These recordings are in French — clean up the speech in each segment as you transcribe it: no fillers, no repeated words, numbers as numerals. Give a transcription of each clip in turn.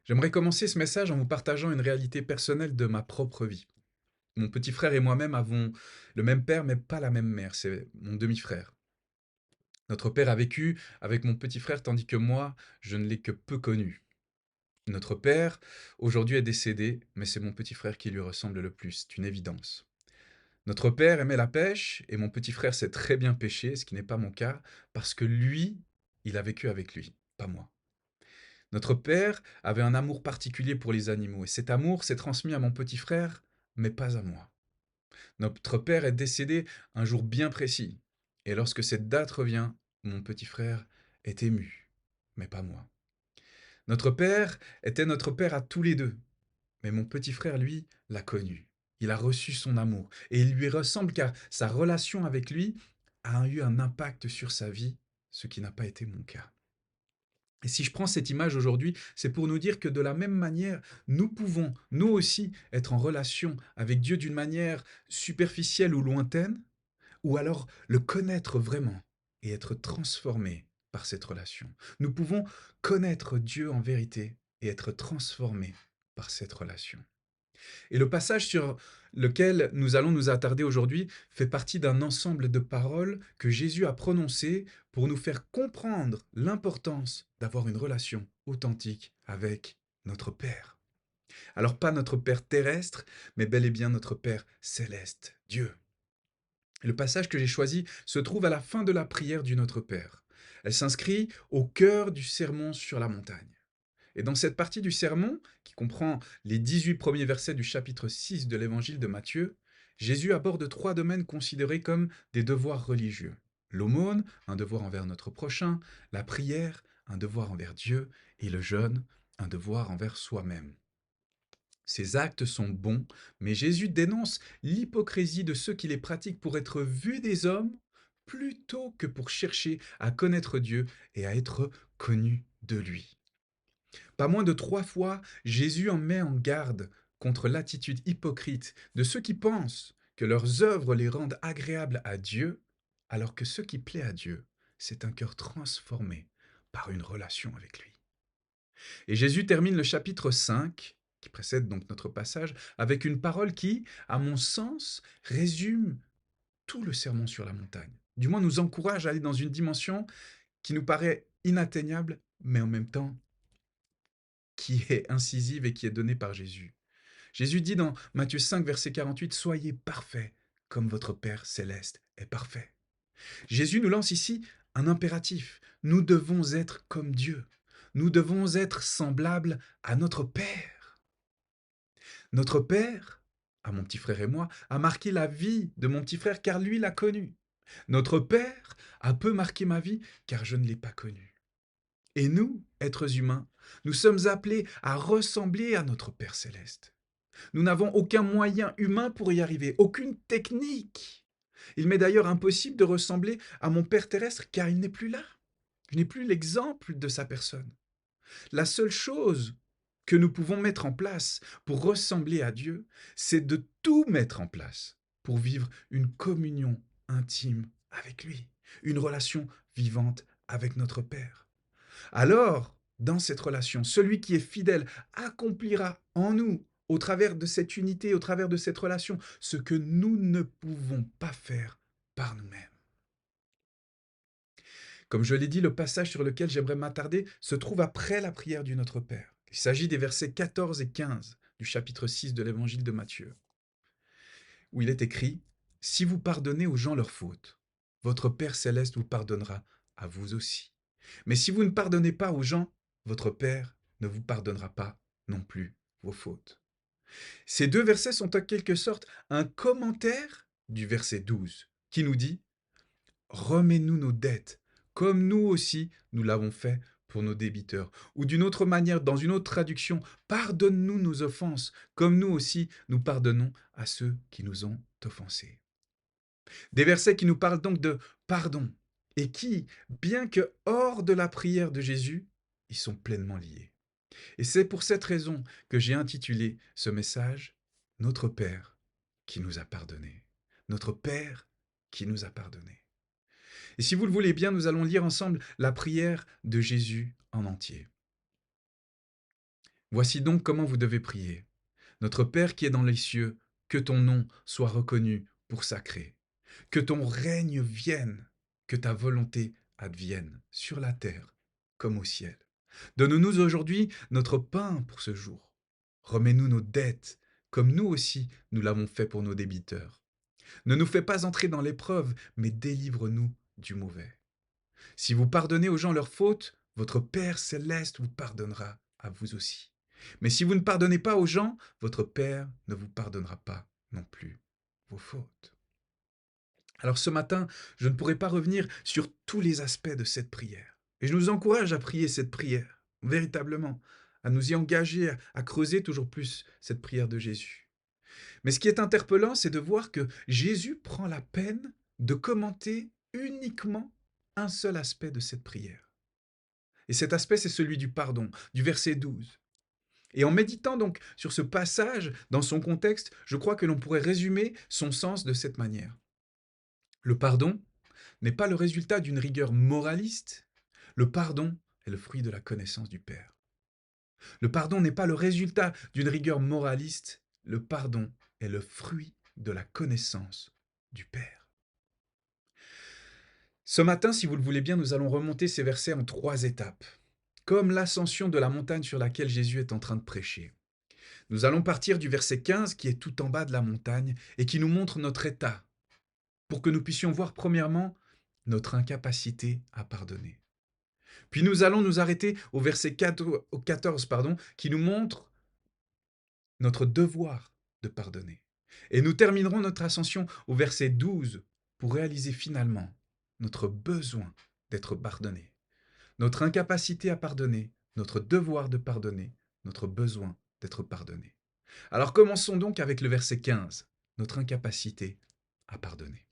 J'aimerais commencer ce message en vous partageant une réalité personnelle de ma propre vie. Mon petit frère et moi-même avons le même père, mais pas la même mère. C'est mon demi-frère. Notre père a vécu avec mon petit frère, tandis que moi, je ne l'ai que peu connu. Notre père, aujourd'hui, est décédé, mais c'est mon petit frère qui lui ressemble le plus, c'est une évidence. Notre père aimait la pêche, et mon petit frère sait très bien pêcher, ce qui n'est pas mon cas, parce que lui, il a vécu avec lui, pas moi. Notre père avait un amour particulier pour les animaux, et cet amour s'est transmis à mon petit frère, mais pas à moi. Notre père est décédé un jour bien précis, et lorsque cette date revient, mon petit frère est ému, mais pas moi. Notre père était notre père à tous les deux, mais mon petit frère, lui, l'a connu. Il a reçu son amour, et il lui ressemble car sa relation avec lui a eu un impact sur sa vie, ce qui n'a pas été mon cas. Et si je prends cette image aujourd'hui, c'est pour nous dire que de la même manière, nous pouvons, nous aussi, être en relation avec Dieu d'une manière superficielle ou lointaine, ou alors le connaître vraiment et être transformés par cette relation. Nous pouvons connaître Dieu en vérité et être transformés par cette relation. Et le passage sur lequel nous allons nous attarder aujourd'hui fait partie d'un ensemble de paroles que Jésus a prononcées pour nous faire comprendre l'importance d'avoir une relation authentique avec notre Père. Alors pas notre Père terrestre, mais bel et bien notre Père céleste, Dieu. Le passage que j'ai choisi se trouve à la fin de la prière du Notre Père. Elle s'inscrit au cœur du sermon sur la montagne. Et dans cette partie du sermon, qui comprend les 18 premiers versets du chapitre 6 de l'évangile de Matthieu, Jésus aborde trois domaines considérés comme des devoirs religieux. L'aumône, un devoir envers notre prochain, la prière, un devoir envers Dieu, et le jeûne, un devoir envers soi-même. Ces actes sont bons, mais Jésus dénonce l'hypocrisie de ceux qui les pratiquent pour être vus des hommes plutôt que pour chercher à connaître Dieu et à être connus de lui. Pas moins de 3 fois, Jésus en met en garde contre l'attitude hypocrite de ceux qui pensent que leurs œuvres les rendent agréables à Dieu, alors que ce qui plaît à Dieu, c'est un cœur transformé par une relation avec lui. Et Jésus termine le chapitre 5, qui précède donc notre passage, avec une parole qui, à mon sens, résume tout le sermon sur la montagne. Du moins nous encourage à aller dans une dimension qui nous paraît inatteignable, mais en même temps qui est incisive et qui est donnée par Jésus. Jésus dit dans Matthieu 5, verset 48, « Soyez parfaits comme votre Père céleste est parfait. » Jésus nous lance ici un impératif. Nous devons être comme Dieu. Nous devons être semblables à notre Père. Notre Père, à mon petit frère et moi, a marqué la vie de mon petit frère car lui l'a connu. Notre Père a peu marqué ma vie car je ne l'ai pas connu. Et nous, êtres humains, nous sommes appelés à ressembler à notre Père céleste. Nous n'avons aucun moyen humain pour y arriver, aucune technique. Il m'est d'ailleurs impossible de ressembler à mon Père terrestre car il n'est plus là. Je n'ai plus l'exemple de sa personne. La seule chose que nous pouvons mettre en place pour ressembler à Dieu, c'est de tout mettre en place pour vivre une communion intime avec lui, une relation vivante avec notre Père. Alors, dans cette relation, celui qui est fidèle accomplira en nous, au travers de cette unité, au travers de cette relation, ce que nous ne pouvons pas faire par nous-mêmes. Comme je l'ai dit, le passage sur lequel j'aimerais m'attarder se trouve après la prière du Notre Père. Il s'agit des versets 14 et 15 du chapitre 6 de l'évangile de Matthieu, où il est écrit « Si vous pardonnez aux gens leurs fautes, votre Père céleste vous pardonnera à vous aussi. Mais si vous ne pardonnez pas aux gens, votre Père ne vous pardonnera pas non plus vos fautes. » Ces deux versets sont en quelque sorte un commentaire du verset 12 qui nous dit remets-nous nos dettes, comme nous aussi nous l'avons fait pour nos débiteurs. Ou d'une autre manière, dans une autre traduction, pardonne-nous nos offenses, comme nous aussi nous pardonnons à ceux qui nous ont offensés. Des versets qui nous parlent donc de pardon, et qui, bien que hors de la prière de Jésus, y sont pleinement liés. Et c'est pour cette raison que j'ai intitulé ce message « Notre Père qui nous a pardonné ». Notre Père qui nous a pardonné. Et si vous le voulez bien, nous allons lire ensemble la prière de Jésus en entier. Voici donc comment vous devez prier. Notre Père qui est dans les cieux, que ton nom soit reconnu pour sacré. Que ton règne vienne, que ta volonté advienne sur la terre comme au ciel. Donne-nous aujourd'hui notre pain pour ce jour. Remets-nous nos dettes, comme nous aussi nous l'avons fait pour nos débiteurs. Ne nous fais pas entrer dans l'épreuve, mais délivre-nous du mauvais. Si vous pardonnez aux gens leurs fautes, votre Père céleste vous pardonnera à vous aussi. Mais si vous ne pardonnez pas aux gens, votre Père ne vous pardonnera pas non plus vos fautes. Alors ce matin, je ne pourrai pas revenir sur tous les aspects de cette prière. Et je nous encourage à prier cette prière, véritablement, à nous y engager, à creuser toujours plus cette prière de Jésus. Mais ce qui est interpellant, c'est de voir que Jésus prend la peine de commenter uniquement un seul aspect de cette prière. Et cet aspect, c'est celui du pardon, du verset 12. Et en méditant donc sur ce passage, dans son contexte, je crois que l'on pourrait résumer son sens de cette manière. Le pardon n'est pas le résultat d'une rigueur moraliste, le pardon est le fruit de la connaissance du Père. Le pardon n'est pas le résultat d'une rigueur moraliste, le pardon est le fruit de la connaissance du Père. Ce matin, si vous le voulez bien, nous allons remonter ces versets en 3 étapes, comme l'ascension de la montagne sur laquelle Jésus est en train de prêcher. Nous allons partir du verset 15 qui est tout en bas de la montagne et qui nous montre notre état, pour que nous puissions voir premièrement notre incapacité à pardonner. Puis nous allons nous arrêter au verset 14 qui nous montre notre devoir de pardonner. Et nous terminerons notre ascension au verset 12 pour réaliser finalement notre besoin d'être pardonné, notre incapacité à pardonner, notre devoir de pardonner, notre besoin d'être pardonné. Alors commençons donc avec le verset 15, notre incapacité à pardonner.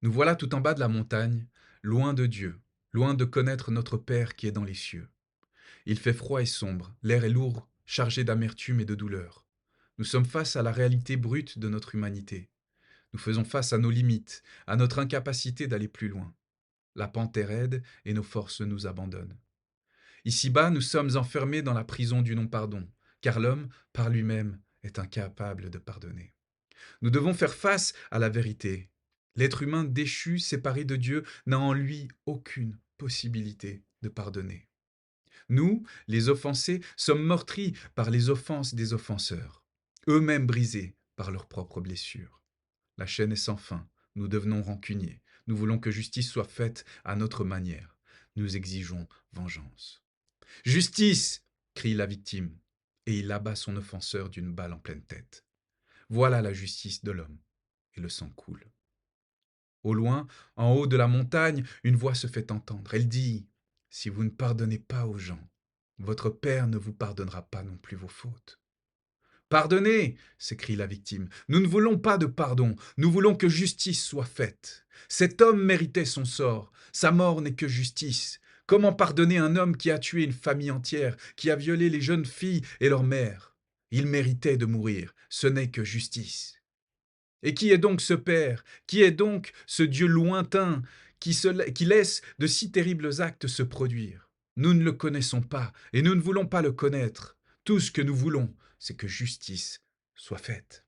Nous voilà tout en bas de la montagne, loin de Dieu, loin de connaître notre Père qui est dans les cieux. Il fait froid et sombre, l'air est lourd, chargé d'amertume et de douleur. Nous sommes face à la réalité brute de notre humanité. Nous faisons face à nos limites, à notre incapacité d'aller plus loin. La pente est raide et nos forces nous abandonnent. Ici-bas, nous sommes enfermés dans la prison du non-pardon, car l'homme, par lui-même, est incapable de pardonner. Nous devons faire face à la vérité. L'être humain déchu, séparé de Dieu, n'a en lui aucune possibilité de pardonner. Nous, les offensés, sommes meurtris par les offenses des offenseurs, eux-mêmes brisés par leurs propres blessures. La chaîne est sans fin, nous devenons rancuniers, nous voulons que justice soit faite à notre manière, nous exigeons vengeance. Justice! Crie la victime, et il abat son offenseur d'une balle en pleine tête. Voilà la justice de l'homme, et le sang coule. Au loin, en haut de la montagne, une voix se fait entendre. Elle dit, « Si vous ne pardonnez pas aux gens, votre Père ne vous pardonnera pas non plus vos fautes. » Pardonnez, s'écrie la victime. Nous ne voulons pas de pardon, nous voulons que justice soit faite. Cet homme méritait son sort, sa mort n'est que justice. Comment pardonner un homme qui a tué une famille entière, qui a violé les jeunes filles et leurs mères? Il méritait de mourir, ce n'est que justice. Et qui est donc ce Père? Qui est donc ce Dieu lointain qui laisse de si terribles actes se produire? Nous ne le connaissons pas et nous ne voulons pas le connaître. Tout ce que nous voulons, c'est que justice soit faite.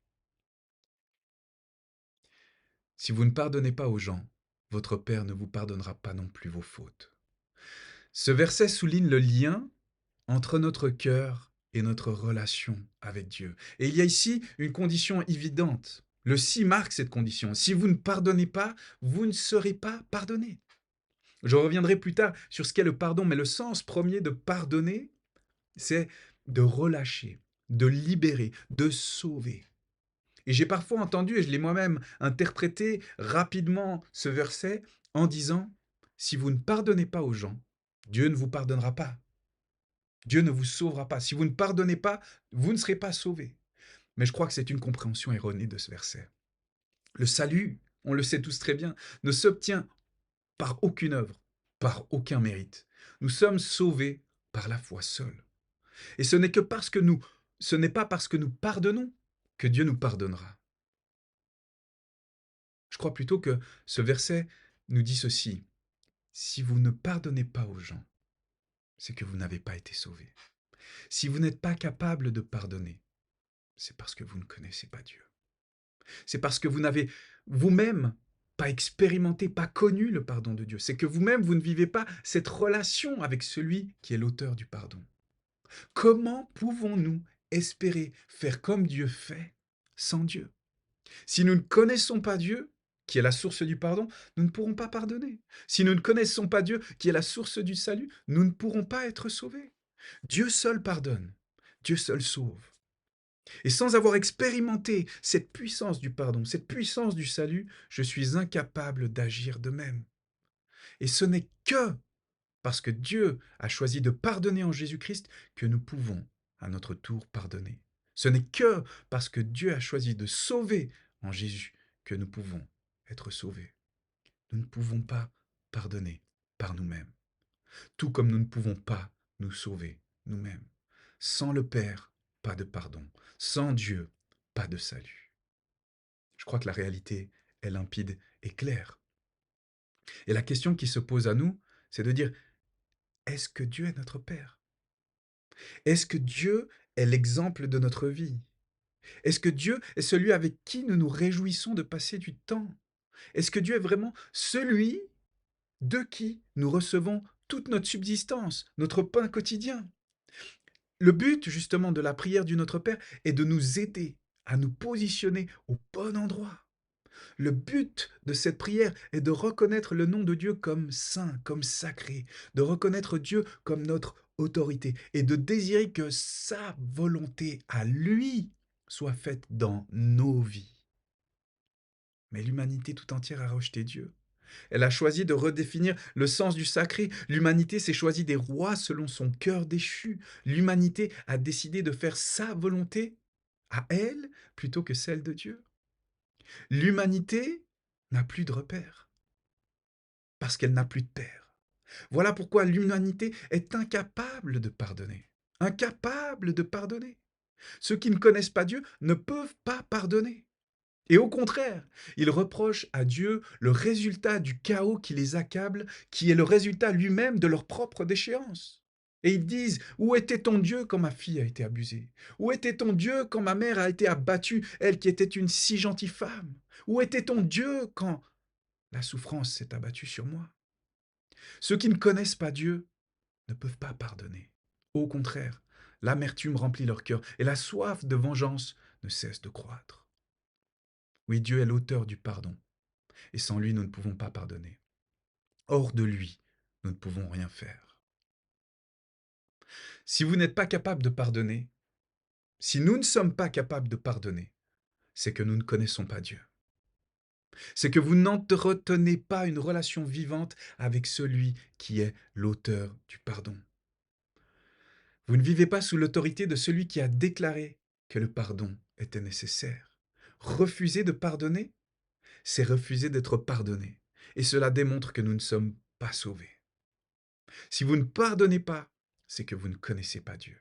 Si vous ne pardonnez pas aux gens, votre Père ne vous pardonnera pas non plus vos fautes. Ce verset souligne le lien entre notre cœur et notre relation avec Dieu. Et il y a ici une condition évidente. Le si marque cette condition. Si vous ne pardonnez pas, vous ne serez pas pardonné. Je reviendrai plus tard sur ce qu'est le pardon, mais le sens premier de pardonner, c'est de relâcher, de libérer, de sauver. Et j'ai parfois entendu, et je l'ai moi-même interprété rapidement ce verset en disant, si vous ne pardonnez pas aux gens, Dieu ne vous pardonnera pas. Dieu ne vous sauvera pas. Si vous ne pardonnez pas, vous ne serez pas sauvés. Mais je crois que c'est une compréhension erronée de ce verset. Le salut, on le sait tous très bien, ne s'obtient par aucune œuvre, par aucun mérite. Nous sommes sauvés par la foi seule. Et ce n'est pas parce que nous pardonnons que Dieu nous pardonnera. Je crois plutôt que ce verset nous dit ceci. Si vous ne pardonnez pas aux gens, c'est que vous n'avez pas été sauvé. Si vous n'êtes pas capable de pardonner, c'est parce que vous ne connaissez pas Dieu. C'est parce que vous n'avez vous-même pas expérimenté, pas connu le pardon de Dieu. C'est que vous-même, vous ne vivez pas cette relation avec celui qui est l'auteur du pardon. Comment pouvons-nous espérer faire comme Dieu fait sans Dieu? Si nous ne connaissons pas Dieu, qui est la source du pardon, nous ne pourrons pas pardonner. Si nous ne connaissons pas Dieu, qui est la source du salut, nous ne pourrons pas être sauvés. Dieu seul pardonne, Dieu seul sauve. Et sans avoir expérimenté cette puissance du pardon, cette puissance du salut, je suis incapable d'agir de même. Et ce n'est que parce que Dieu a choisi de pardonner en Jésus-Christ que nous pouvons, à notre tour, pardonner. Ce n'est que parce que Dieu a choisi de sauver en Jésus que nous pouvons être sauvés. Nous ne pouvons pas pardonner par nous-mêmes, tout comme nous ne pouvons pas nous sauver nous-mêmes. Sans le Père, pas de pardon. Sans Dieu, pas de salut. Je crois que la réalité est limpide et claire. Et la question qui se pose à nous, c'est de dire, est-ce que Dieu est notre Père? Est-ce que Dieu est l'exemple de notre vie? Est-ce que Dieu est celui avec qui nous nous réjouissons de passer du temps? Est-ce que Dieu est vraiment celui de qui nous recevons toute notre subsistance, notre pain quotidien? Le but justement de la prière du Notre Père est de nous aider à nous positionner au bon endroit. Le but de cette prière est de reconnaître le nom de Dieu comme saint, comme sacré, de reconnaître Dieu comme notre autorité et de désirer que sa volonté à lui soit faite dans nos vies. Mais l'humanité tout entière a rejeté Dieu. Elle a choisi de redéfinir le sens du sacré. L'humanité s'est choisie des rois selon son cœur déchu. L'humanité a décidé de faire sa volonté à elle plutôt que celle de Dieu. L'humanité n'a plus de repères parce qu'elle n'a plus de père. Voilà pourquoi l'humanité est incapable de pardonner. Incapable de pardonner. Ceux qui ne connaissent pas Dieu ne peuvent pas pardonner. Et au contraire, ils reprochent à Dieu le résultat du chaos qui les accable, qui est le résultat lui-même de leur propre déchéance. Et ils disent, où était ton Dieu quand ma fille a été abusée? Où était ton Dieu quand ma mère a été abattue, elle qui était une si gentille femme? Où était ton Dieu quand la souffrance s'est abattue sur moi? Ceux qui ne connaissent pas Dieu ne peuvent pas pardonner. Au contraire, l'amertume remplit leur cœur et la soif de vengeance ne cesse de croître. Oui, Dieu est l'auteur du pardon, et sans lui, nous ne pouvons pas pardonner. Hors de lui, nous ne pouvons rien faire. Si vous n'êtes pas capable de pardonner, si nous ne sommes pas capables de pardonner, c'est que nous ne connaissons pas Dieu. C'est que vous n'entretenez pas une relation vivante avec celui qui est l'auteur du pardon. Vous ne vivez pas sous l'autorité de celui qui a déclaré que le pardon était nécessaire. Refuser de pardonner, c'est refuser d'être pardonné. Et cela démontre que nous ne sommes pas sauvés. Si vous ne pardonnez pas, c'est que vous ne connaissez pas Dieu,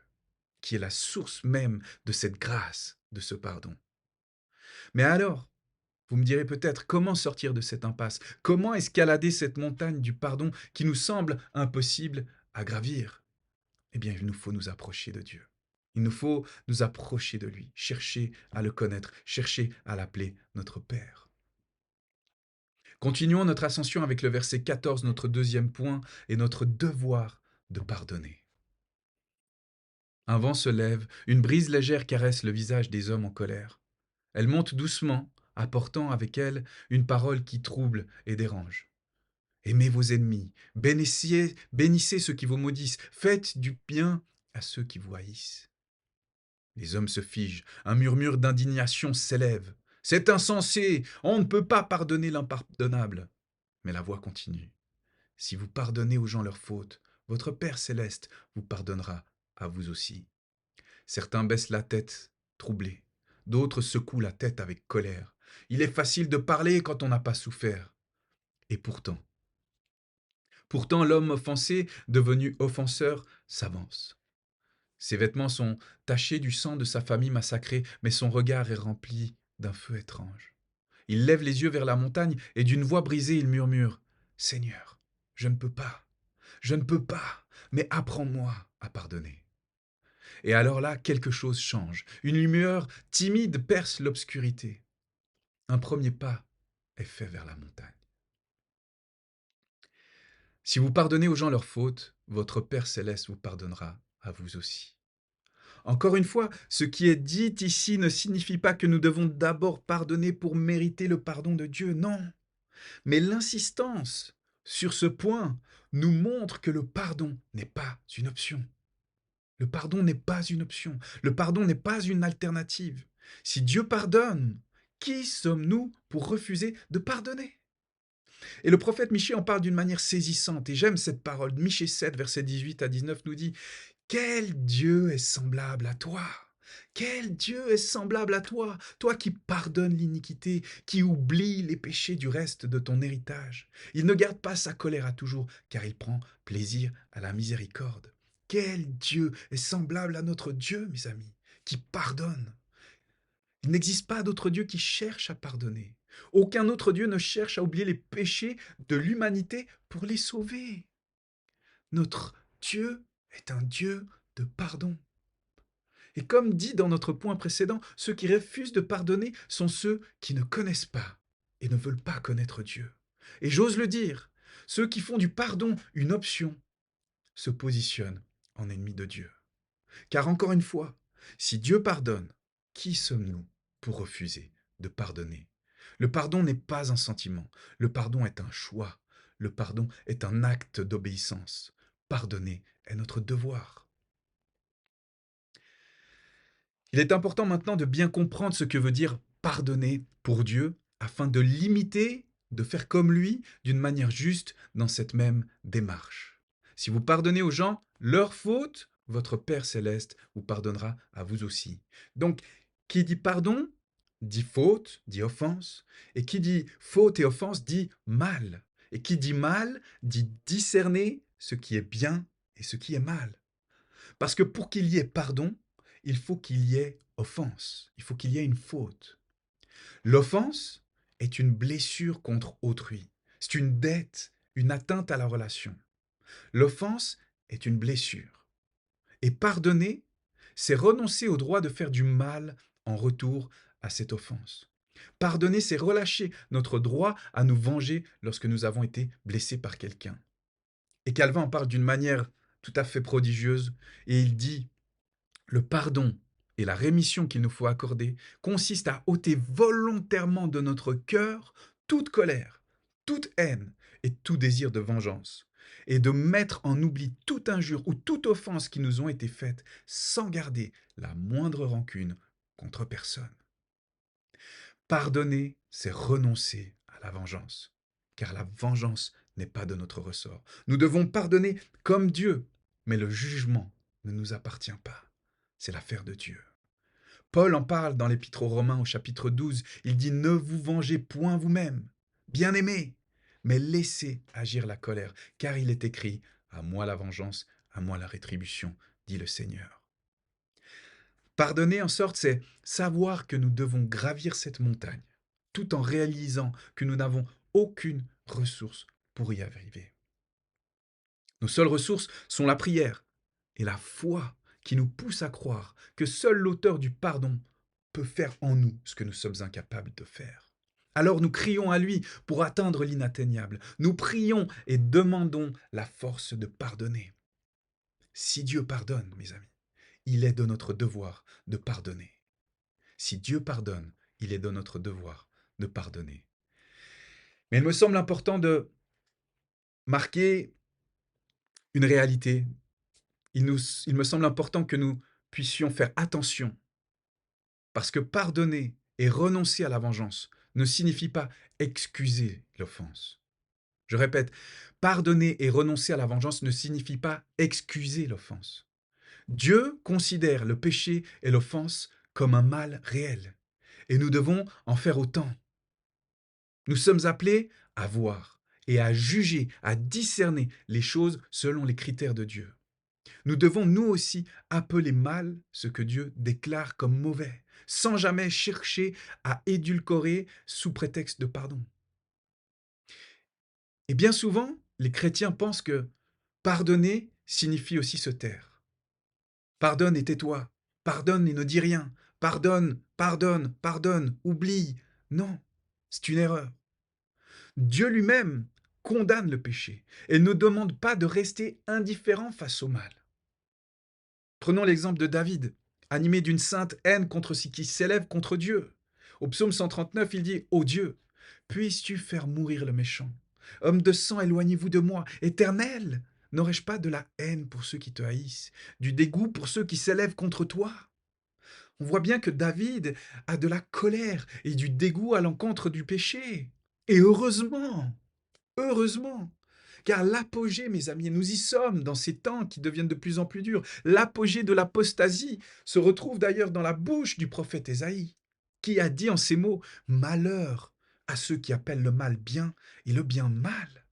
qui est la source même de cette grâce, de ce pardon. Mais alors, vous me direz peut-être comment sortir de cette impasse? Comment escalader cette montagne du pardon qui nous semble impossible à gravir? Eh bien, il nous faut nous approcher de Dieu. Il nous faut nous approcher de lui, chercher à le connaître, chercher à l'appeler notre Père. Continuons notre ascension avec le verset 14, notre deuxième point, et notre devoir de pardonner. Un vent se lève, une brise légère caresse le visage des hommes en colère. Elle monte doucement, apportant avec elle une parole qui trouble et dérange. Aimez vos ennemis, bénissez ceux qui vous maudissent, faites du bien à ceux qui vous haïssent. Les hommes se figent, un murmure d'indignation s'élève. C'est insensé, on ne peut pas pardonner l'impardonnable. Mais la voix continue. Si vous pardonnez aux gens leurs fautes, votre Père céleste vous pardonnera à vous aussi. Certains baissent la tête, troublés. D'autres secouent la tête avec colère. Il est facile de parler quand on n'a pas souffert. Et pourtant l'homme offensé, devenu offenseur, s'avance. Ses vêtements sont tachés du sang de sa famille massacrée, mais son regard est rempli d'un feu étrange. Il lève les yeux vers la montagne et d'une voix brisée, il murmure « Seigneur, je ne peux pas. Je ne peux pas, mais apprends-moi à pardonner. Et alors là, quelque chose change. Une lumière timide perce l'obscurité. Un premier pas est fait vers la montagne. Si vous pardonnez aux gens leurs fautes, votre Père céleste vous pardonnera à vous aussi. Encore une fois, ce qui est dit ici ne signifie pas que nous devons d'abord pardonner pour mériter le pardon de Dieu, non. Mais l'insistance sur ce point nous montre que le pardon n'est pas une option. Le pardon n'est pas une option. Le pardon n'est pas une alternative. Si Dieu pardonne, qui sommes-nous pour refuser de pardonner? Et le prophète Michée en parle d'une manière saisissante, et j'aime cette parole. Michée 7, versets 18 à 19 nous dit: quel Dieu est semblable à toi? Quel Dieu est semblable à toi, toi qui pardonnes l'iniquité, qui oublie les péchés du reste de ton héritage. Il ne garde pas sa colère à toujours, car il prend plaisir à la miséricorde. Quel Dieu est semblable à notre Dieu, mes amis, qui pardonne. Il n'existe pas d'autre Dieu qui cherche à pardonner. Aucun autre Dieu ne cherche à oublier les péchés de l'humanité pour les sauver. Notre Dieu est un Dieu de pardon. Et comme dit dans notre point précédent, ceux qui refusent de pardonner sont ceux qui ne connaissent pas et ne veulent pas connaître Dieu. Et j'ose le dire, ceux qui font du pardon une option se positionnent en ennemis de Dieu. Car encore une fois, si Dieu pardonne, qui sommes-nous pour refuser de pardonner? Le pardon n'est pas un sentiment, le pardon est un choix, le pardon est un acte d'obéissance. Pardonner est notre devoir. Il est important maintenant de bien comprendre ce que veut dire pardonner pour Dieu afin de l'imiter, de faire comme lui d'une manière juste dans cette même démarche. Si vous pardonnez aux gens leurs fautes, votre Père céleste vous pardonnera à vous aussi. Donc, qui dit pardon dit faute, dit offense, et qui dit faute et offense dit mal. Et qui dit mal dit discerner ce qui est bien et ce qui est mal. Parce que pour qu'il y ait pardon, il faut qu'il y ait offense, il faut qu'il y ait une faute. L'offense est une blessure contre autrui, c'est une dette, une atteinte à la relation. L'offense est une blessure. Et pardonner, c'est renoncer au droit de faire du mal en retour à cette offense. Pardonner, c'est relâcher notre droit à nous venger lorsque nous avons été blessés par quelqu'un. Et Calvin en parle d'une manière tout à fait prodigieuse, et il dit: le pardon et la rémission qu'il nous faut accorder consistent à ôter volontairement de notre cœur toute colère, toute haine et tout désir de vengeance, et de mettre en oubli toute injure ou toute offense qui nous ont été faites sans garder la moindre rancune contre personne. Pardonner, c'est renoncer à la vengeance, car la vengeance n'est pas de notre ressort. Nous devons pardonner comme Dieu, mais le jugement ne nous appartient pas. C'est l'affaire de Dieu. Paul en parle dans l'Épître aux Romains au chapitre 12. Il dit: ne vous vengez point vous-même, bien-aimés, mais laissez agir la colère, car il est écrit: à moi la vengeance, à moi la rétribution, dit le Seigneur. Pardonner, en sorte, c'est savoir que nous devons gravir cette montagne, tout en réalisant que nous n'avons aucune ressource pour y arriver. Nos seules ressources sont la prière et la foi qui nous pousse à croire que seul l'auteur du pardon peut faire en nous ce que nous sommes incapables de faire. Alors nous crions à lui pour atteindre l'inatteignable. Nous prions et demandons la force de pardonner. Si Dieu pardonne, mes amis, il est de notre devoir de pardonner. Si Dieu pardonne, il est de notre devoir de pardonner. Mais il me semble important de marquer une réalité. Il me semble important que nous puissions faire attention, parce que pardonner et renoncer à la vengeance ne signifie pas excuser l'offense. Je répète, pardonner et renoncer à la vengeance ne signifie pas excuser l'offense. Dieu considère le péché et l'offense comme un mal réel, et nous devons en faire autant. Nous sommes appelés à voir et à juger, à discerner les choses selon les critères de Dieu. Nous devons nous aussi appeler mal ce que Dieu déclare comme mauvais, sans jamais chercher à édulcorer sous prétexte de pardon. Et bien souvent, les chrétiens pensent que Pardonner signifie aussi se taire. Pardonne et tais-toi. Pardonne et ne dis rien. Pardonne, pardonne, pardonne, oublie. Non, c'est une erreur. Dieu lui-même condamne le péché et ne demande pas de rester indifférent face au mal. Prenons l'exemple de David, animé d'une sainte haine contre ce qui s'élève contre Dieu. Au psaume 139, il dit: Ô Dieu, puisses-tu faire mourir le méchant? Homme de sang, éloignez-vous de moi. Éternel, n'aurais-je pas de la haine pour ceux qui te haïssent, du dégoût pour ceux qui s'élèvent contre toi? On voit bien que David a de la colère et du dégoût à l'encontre du péché. Et heureusement, heureusement, car l'apogée, mes amis, et nous y sommes dans ces temps qui deviennent de plus en plus durs, l'apogée de l'apostasie se retrouve d'ailleurs dans la bouche du prophète Ésaïe, qui a dit en ces mots: Malheur à ceux qui appellent le mal bien et le bien mal.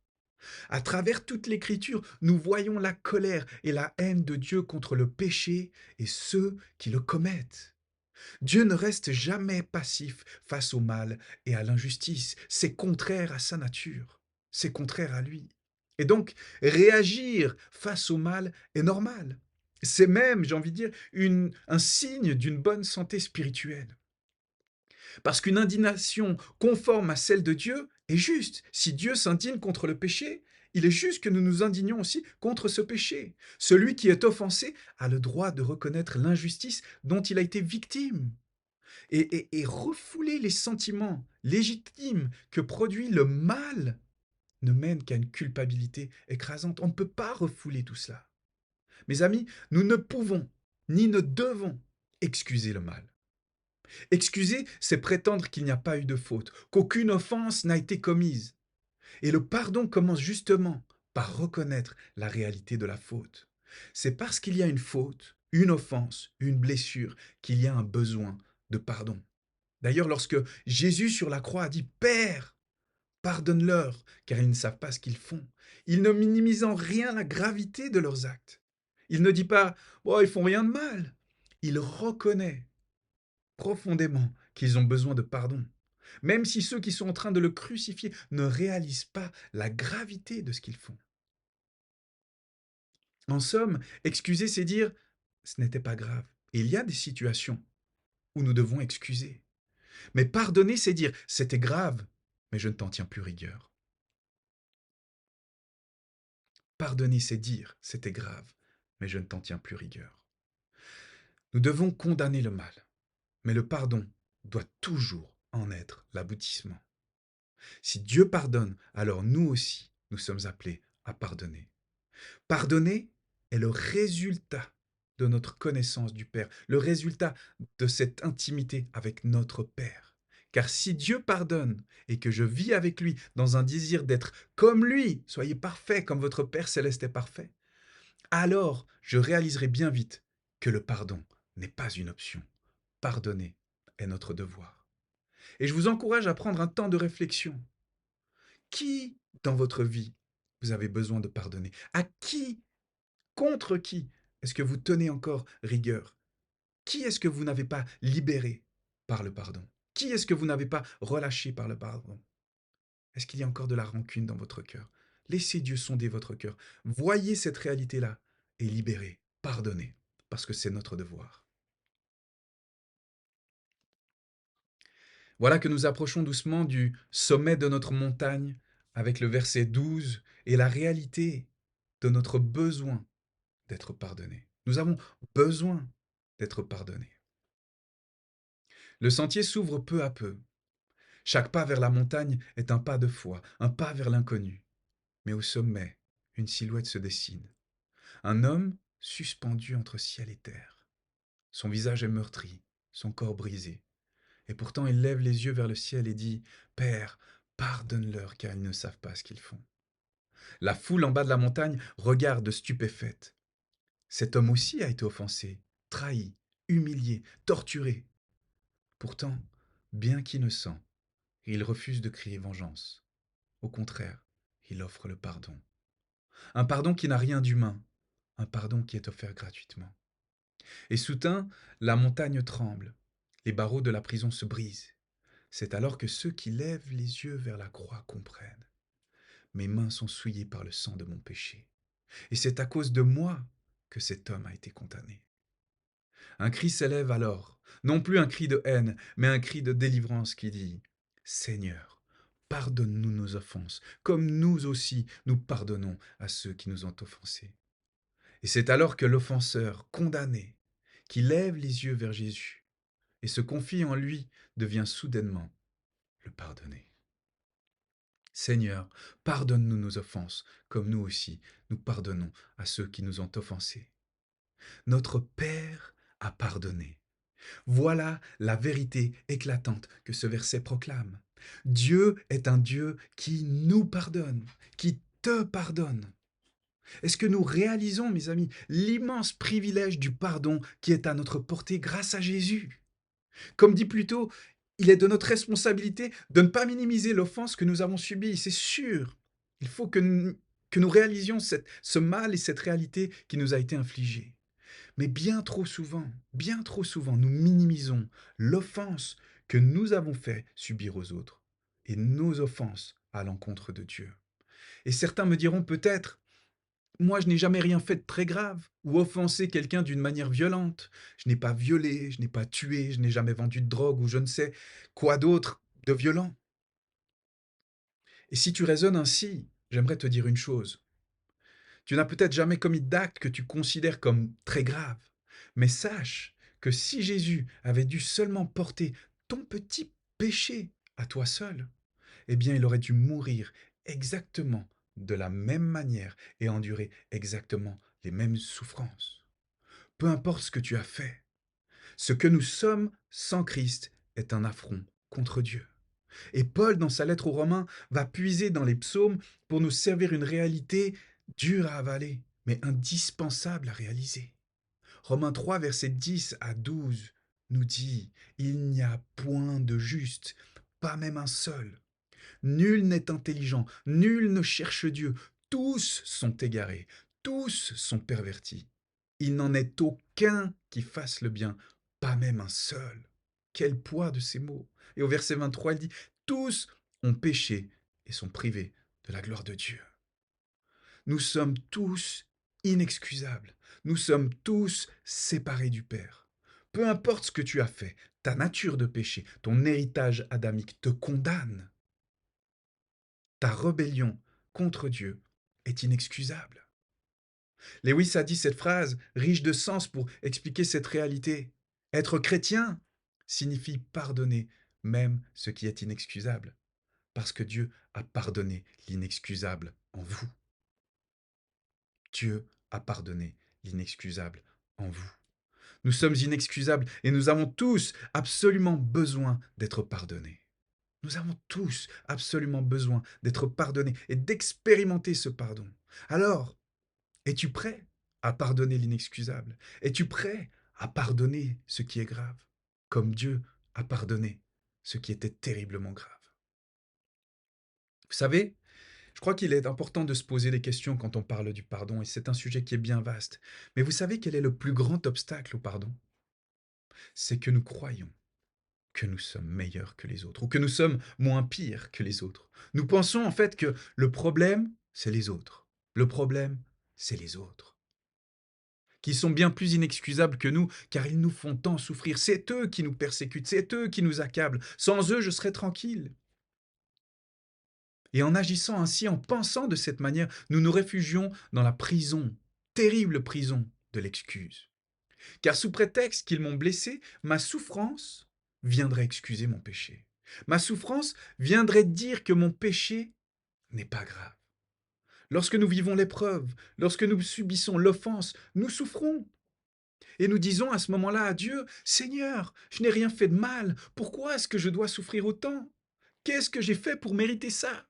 À travers toute l'Écriture, nous voyons la colère et la haine de Dieu contre le péché et ceux qui le commettent. Dieu ne reste jamais passif face au mal et à l'injustice. C'est contraire à sa nature. C'est contraire à lui. Et donc, réagir face au mal est normal. C'est même, j'ai envie de dire, un signe d'une bonne santé spirituelle. Parce qu'une indignation conforme à celle de Dieu est juste. Si Dieu s'indigne contre le péché, il est juste que nous nous indignions aussi contre ce péché. Celui qui est offensé a le droit de reconnaître l'injustice dont il a été victime et refouler les sentiments légitimes que produit le mal ne mène qu'à une culpabilité écrasante. On ne peut pas refouler tout cela. Mes amis, nous ne pouvons ni ne devons excuser le mal. Excuser, c'est prétendre qu'il n'y a pas eu de faute, qu'aucune offense n'a été commise. Et le pardon commence justement par reconnaître la réalité de la faute. C'est parce qu'il y a une faute, une offense, une blessure, qu'il y a un besoin de pardon. D'ailleurs, lorsque Jésus sur la croix a dit: Père, pardonne-leur, car ils ne savent pas ce qu'ils font, il ne minimise en rien la gravité de leurs actes. Il ne dit pas: oh, ils font rien de mal. Il reconnaît profondément qu'ils ont besoin de pardon, même si ceux qui sont en train de le crucifier ne réalisent pas la gravité de ce qu'ils font. En somme, excuser, c'est dire: ce n'était pas grave. Et il y a des situations où nous devons excuser. Mais pardonner, c'est dire: c'était grave, mais je ne t'en tiens plus rigueur. Pardonner, c'est dire: c'était grave, mais je ne t'en tiens plus rigueur. Nous devons condamner le mal, mais le pardon doit toujours en être l'aboutissement. Si Dieu pardonne, alors nous aussi, nous sommes appelés à pardonner. Pardonner est le résultat de notre connaissance du Père, le résultat de cette intimité avec notre Père. Car si Dieu pardonne et que je vis avec lui dans un désir d'être comme lui, soyez parfait comme votre Père céleste est parfait, alors je réaliserai bien vite que le pardon n'est pas une option. Pardonner est notre devoir. Et je vous encourage à prendre un temps de réflexion. Qui dans votre vie vous avez besoin de pardonner? À qui, contre qui est-ce que vous tenez encore rigueur? Qui est-ce que vous n'avez pas libéré par le pardon? Qui est-ce que vous n'avez pas relâché par le pardon? Est-ce qu'il y a encore de la rancune dans votre cœur? Laissez Dieu sonder votre cœur. Voyez cette réalité-là et libérez, pardonnez, parce que c'est notre devoir. Voilà que nous approchons doucement du sommet de notre montagne avec le verset 12 et la réalité de notre besoin d'être pardonnés. Nous avons besoin d'être pardonnés. Le sentier s'ouvre peu à peu. Chaque pas vers la montagne est un pas de foi, un pas vers l'inconnu. Mais au sommet, une silhouette se dessine. Un homme suspendu entre ciel et terre. Son visage est meurtri, son corps brisé. Et pourtant il lève les yeux vers le ciel et dit: Père, pardonne-leur car ils ne savent pas ce qu'ils font. La foule en bas de la montagne regarde stupéfaite. Cet homme aussi a été offensé, trahi, humilié, torturé. Pourtant, bien qu'innocent, il refuse de crier vengeance. Au contraire, il offre le pardon. Un pardon qui n'a rien d'humain, un pardon qui est offert gratuitement. Et soudain, la montagne tremble, les barreaux de la prison se brisent. C'est alors que ceux qui lèvent les yeux vers la croix comprennent. Mes mains sont souillées par le sang de mon péché. Et c'est à cause de moi que cet homme a été condamné. Un cri s'élève alors, non plus un cri de haine, mais un cri de délivrance qui dit: Seigneur, pardonne-nous nos offenses, comme nous aussi nous pardonnons à ceux qui nous ont offensés. Et c'est alors que l'offenseur, condamné, qui lève les yeux vers Jésus et se confie en lui, devient soudainement le pardonné. Seigneur, pardonne-nous nos offenses, comme nous aussi nous pardonnons à ceux qui nous ont offensés. Notre Père a pardonné. Voilà la vérité éclatante que ce verset proclame. Dieu est un Dieu qui nous pardonne, qui te pardonne. Est-ce que nous réalisons, mes amis, l'immense privilège du pardon qui est à notre portée grâce à Jésus? Comme dit plus tôt, il est de notre responsabilité de ne pas minimiser l'offense que nous avons subie, c'est sûr. Il faut que nous réalisions ce mal et cette réalité qui nous a été infligée. Mais bien trop souvent, nous minimisons l'offense que nous avons fait subir aux autres et nos offenses à l'encontre de Dieu. Et certains me diront peut-être, moi je n'ai jamais rien fait de très grave ou offensé quelqu'un d'une manière violente. Je n'ai pas violé, je n'ai pas tué, je n'ai jamais vendu de drogue ou je ne sais quoi d'autre de violent. Et si tu raisonnes ainsi, j'aimerais te dire une chose. Tu n'as peut-être jamais commis d'acte que tu considères comme très grave, mais sache que si Jésus avait dû seulement porter ton petit péché à toi seul, eh bien il aurait dû mourir exactement de la même manière et endurer exactement les mêmes souffrances. Peu importe ce que tu as fait, ce que nous sommes sans Christ est un affront contre Dieu. Et Paul, dans sa lettre aux Romains, va puiser dans les psaumes pour nous servir une réalité dure à avaler, mais indispensable à réaliser. Romains 3, versets 10 à 12 nous dit: Il n'y a point de juste, pas même un seul. Nul n'est intelligent, nul ne cherche Dieu. Tous sont égarés, tous sont pervertis. Il n'en est aucun qui fasse le bien, pas même un seul. Quel poids de ces mots. Et au verset 23, il dit: Tous ont péché et sont privés de la gloire de Dieu. Nous sommes tous inexcusables. Nous sommes tous séparés du Père. Peu importe ce que tu as fait, ta nature de péché, ton héritage adamique te condamne. Ta rébellion contre Dieu est inexcusable. Lewis a dit cette phrase riche de sens pour expliquer cette réalité. Être chrétien signifie pardonner même ce qui est inexcusable, parce que Dieu a pardonné l'inexcusable en vous. Dieu a pardonné l'inexcusable en vous. Nous sommes inexcusables et nous avons tous absolument besoin d'être pardonnés. Nous avons tous absolument besoin d'être pardonnés et d'expérimenter ce pardon. Alors, es-tu prêt à pardonner l'inexcusable? Es-tu prêt à pardonner ce qui est grave, comme Dieu a pardonné ce qui était terriblement grave? Vous savez, je crois qu'il est important de se poser des questions quand on parle du pardon, et c'est un sujet qui est bien vaste. Mais vous savez quel est le plus grand obstacle au pardon? C'est que nous croyons que nous sommes meilleurs que les autres, ou que nous sommes moins pires que les autres. Nous pensons en fait que le problème, c'est les autres. Le problème, c'est les autres, qui sont bien plus inexcusables que nous, car ils nous font tant souffrir. C'est eux qui nous persécutent, c'est eux qui nous accablent. Sans eux, je serais tranquille. Et en agissant ainsi, en pensant de cette manière, nous nous réfugions dans la prison, terrible prison de l'excuse. Car sous prétexte qu'ils m'ont blessé, ma souffrance viendrait excuser mon péché. Ma souffrance viendrait dire que mon péché n'est pas grave. Lorsque nous vivons l'épreuve, lorsque nous subissons l'offense, nous souffrons. Et nous disons à ce moment-là à Dieu: Seigneur, je n'ai rien fait de mal, pourquoi est-ce que je dois souffrir autant? Qu'est-ce que j'ai fait pour mériter ça?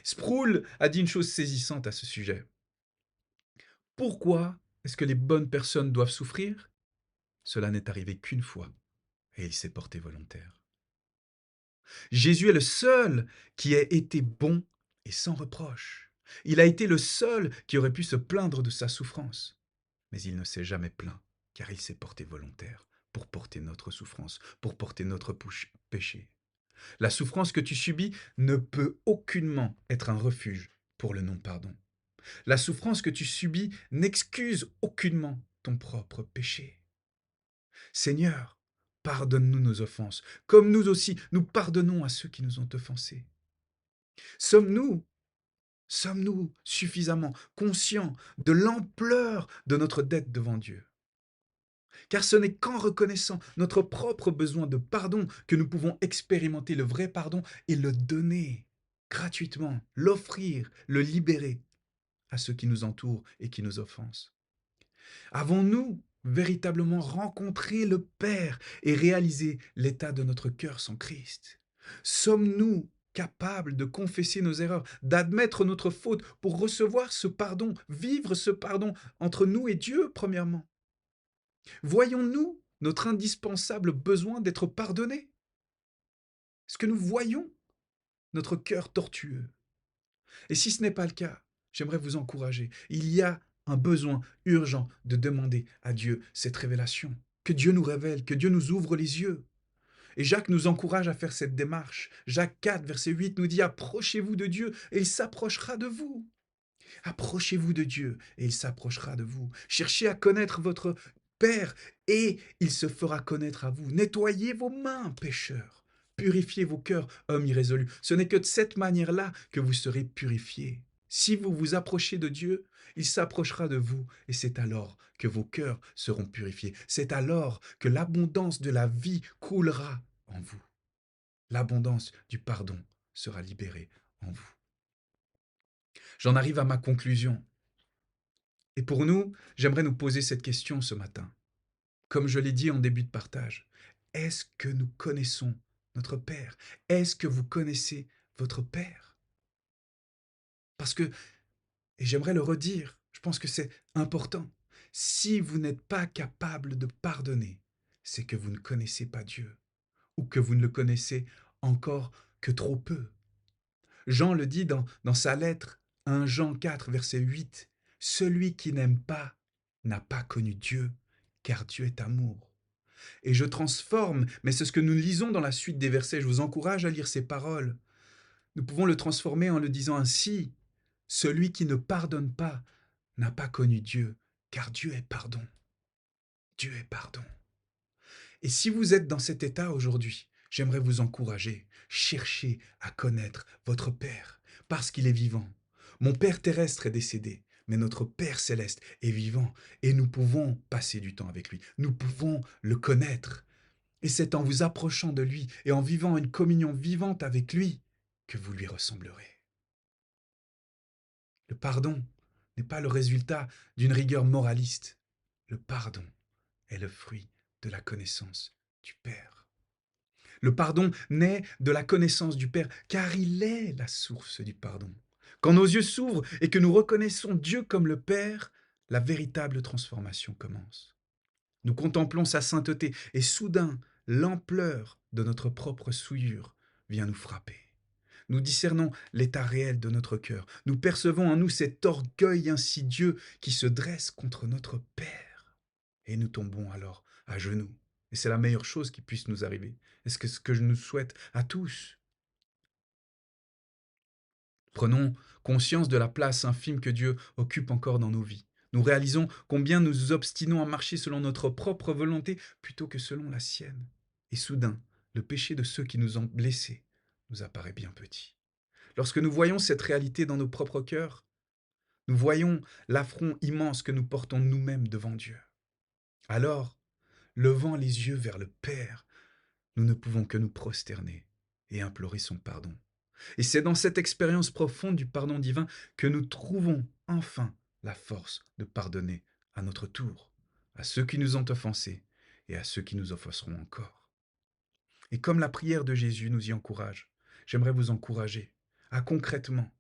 Sproul a dit une chose saisissante à ce sujet. Pourquoi est-ce que les bonnes personnes doivent souffrir? Cela n'est arrivé qu'une fois, et il s'est porté volontaire. Jésus est le seul qui ait été bon et sans reproche. Il a été le seul qui aurait pu se plaindre de sa souffrance. Mais il ne s'est jamais plaint, car il s'est porté volontaire pour porter notre souffrance, pour porter notre péché. La souffrance que tu subis ne peut aucunement être un refuge pour le non-pardon. La souffrance que tu subis n'excuse aucunement ton propre péché. Seigneur, pardonne-nous nos offenses, comme nous aussi nous pardonnons à ceux qui nous ont offensés. Sommes-nous Sommes-nous suffisamment conscients de l'ampleur de notre dette devant Dieu? Car ce n'est qu'en reconnaissant notre propre besoin de pardon que nous pouvons expérimenter le vrai pardon et le donner gratuitement, l'offrir, le libérer à ceux qui nous entourent et qui nous offensent. Avons-nous véritablement rencontré le Père et réalisé l'état de notre cœur sans Christ? Sommes-nous capables de confesser nos erreurs, d'admettre notre faute pour recevoir ce pardon, vivre ce pardon entre nous et Dieu, premièrement? Voyons-nous notre indispensable besoin d'être pardonnés? Est-ce que nous voyons notre cœur tortueux? Et si ce n'est pas le cas, j'aimerais vous encourager. Il y a un besoin urgent de demander à Dieu cette révélation. Que Dieu nous révèle, que Dieu nous ouvre les yeux. Et Jacques nous encourage à faire cette démarche. Jacques 4, verset 8 nous dit: approchez-vous de Dieu et il s'approchera de vous. Approchez-vous de Dieu et il s'approchera de vous. Cherchez à connaître votre Père et il se fera connaître à vous. Nettoyez vos mains, pécheurs. Purifiez vos cœurs, hommes irrésolus. Ce n'est que de cette manière-là que vous serez purifiés. Si vous vous approchez de Dieu, il s'approchera de vous et c'est alors que vos cœurs seront purifiés. C'est alors que l'abondance de la vie coulera en vous. L'abondance du pardon sera libérée en vous. J'en arrive à ma conclusion. Et pour nous, j'aimerais nous poser cette question ce matin. Comme je l'ai dit en début de partage, est-ce que nous connaissons notre Père? Est-ce que vous connaissez votre Père? Parce que, et j'aimerais le redire, je pense que c'est important, si vous n'êtes pas capable de pardonner, c'est que vous ne connaissez pas Dieu ou que vous ne le connaissez encore que trop peu. Jean le dit dans sa lettre, 1 Jean 4, verset 8, « Celui qui n'aime pas n'a pas connu Dieu, car Dieu est amour. » Et je transforme, mais c'est ce que nous lisons dans la suite des versets, je vous encourage à lire ces paroles. Nous pouvons le transformer en le disant ainsi, « Celui qui ne pardonne pas n'a pas connu Dieu, car Dieu est pardon. » Dieu est pardon. Et si vous êtes dans cet état aujourd'hui, j'aimerais vous encourager. Cherchez à connaître votre Père, parce qu'il est vivant. Mon Père terrestre est décédé, mais notre Père céleste est vivant, et nous pouvons passer du temps avec lui. Nous pouvons le connaître. Et c'est en vous approchant de lui et en vivant une communion vivante avec lui que vous lui ressemblerez. Le pardon n'est pas le résultat d'une rigueur moraliste. Le pardon est le fruit de la connaissance du Père. Le pardon naît de la connaissance du Père, car il est la source du pardon. Quand nos yeux s'ouvrent et que nous reconnaissons Dieu comme le Père, la véritable transformation commence. Nous contemplons sa sainteté et soudain, l'ampleur de notre propre souillure vient nous frapper. Nous discernons l'état réel de notre cœur. Nous percevons en nous cet orgueil insidieux qui se dresse contre notre Père. Et nous tombons alors à genoux. Et c'est la meilleure chose qui puisse nous arriver. Et c'est ce que je nous souhaite à tous. Prenons conscience de la place infime que Dieu occupe encore dans nos vies. Nous réalisons combien nous nous obstinons à marcher selon notre propre volonté plutôt que selon la sienne. Et soudain, le péché de ceux qui nous ont blessés nous apparaît bien petit. Lorsque nous voyons cette réalité dans nos propres cœurs, nous voyons l'affront immense que nous portons nous-mêmes devant Dieu. Alors, levant les yeux vers le Père, nous ne pouvons que nous prosterner et implorer son pardon. Et c'est dans cette expérience profonde du pardon divin que nous trouvons enfin la force de pardonner à notre tour, à ceux qui nous ont offensés et à ceux qui nous offenseront encore. Et comme la prière de Jésus nous y encourage, j'aimerais vous encourager à concrètement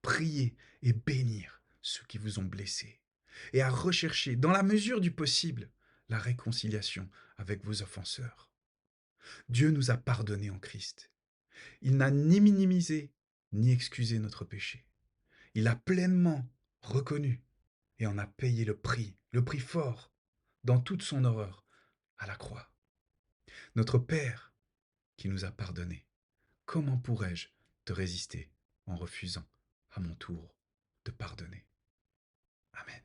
prier et bénir ceux qui vous ont blessés et à rechercher, dans la mesure du possible, la réconciliation avec vos offenseurs. Dieu nous a pardonnés en Christ. Il n'a ni minimisé ni excusé notre péché. Il a pleinement reconnu et en a payé le prix fort, dans toute son horreur, à la croix. Notre Père qui nous a pardonnés, comment pourrais-je te résister en refusant à mon tour de pardonner? Amen.